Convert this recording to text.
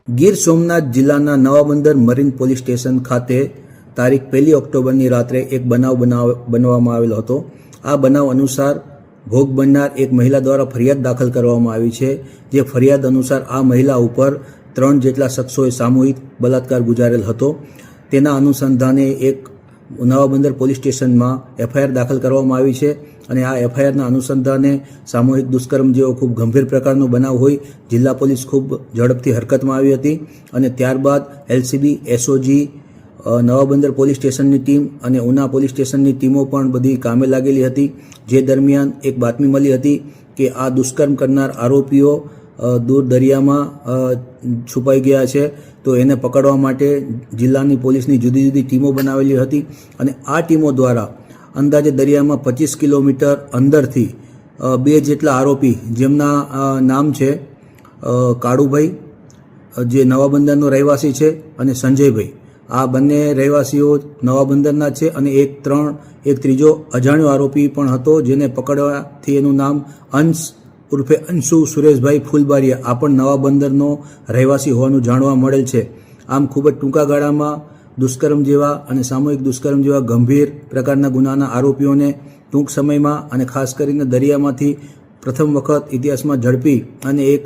ગીર સોમનાથ જિલ્લાના Navabandar marine police station ખાતે તારીખ 1 ઓક્ટોબરની રાત્રે એક બનાવ બનવામાં આવેલો હતો। આ બનાવ અનુસાર ભોગ બનનાર એક મહિલા દ્વારા ફરિયાદ દાખલ કરવામાં આવી છે। જે ફરિયાદ અનુસાર આ મહિલા ઉપર 3 જેટલા શખ્સોએ સામૂહિક બલાત્કાર ગુજારેલ હતો। તેના અનુસંધાને એક નવાબંદર પોલીસ સ્ટેશનમાં એફઆઈઆર દાખલ કરવામાં આવી છે અને આ એફઆઈઆરના અનુસંધાને સામૂહિક દુષ્કર્મ જેવો ખૂબ ગંભીર પ્રકારનો બનાવ હોય જિલ્લા પોલીસ ખૂબ ઝડપથી હરકતમાં આવી હતી અને ત્યારબાદ એલસીબી, એસઓજી, નવાબંદર પોલીસ સ્ટેશનની ટીમ અને ઉના પોલીસ સ્ટેશનની ટીમો પણ બધી કામે લાગેલી હતી। જે દરમિયાન એક બાતમી મળી હતી કે આ દુષ્કર્મ કરનાર આરોપીઓ દૂર દરિયામાં છુપાઈ ગયા છે, તો એને પકડવા માટે જિલ્લાની પોલીસની જુદી જુદી ટીમો બનાવેલી હતી અને આ ટીમો દ્વારા અંદાજે દરિયામાં 25 કિલોમીટર અંદરથી 2 જેટલા આરોપી જેમના નામ છે કાળુભાઈ, જે નવાબંદરનો રહેવાસી છે, અને સંજયભાઈ, આ બંને રહેવાસીઓ નવાબંદરના છે અને એક ત્રીજો અજાણ્યો આરોપી પણ હતો જેને પકડવાથી એનું નામ અંશ ઉર્ફે અંશુ સુરેશભાઈ ફૂલબારિયા, આ પણ નવાબંદરનો રહેવાસી હોવાનું જાણવા મળેલ છે। આમ ખૂબ જ ટૂંકા ગાળામાં દુષ્કર્મ જેવા અને સામૂહિક દુષ્કર્મ જેવા ગંભીર પ્રકારના ગુનાના આરોપીઓને ટૂંક સમયમાં અને ખાસ કરીને દરિયામાંથી પ્રથમ વખત ઇતિહાસમાં ઝડપી અને એક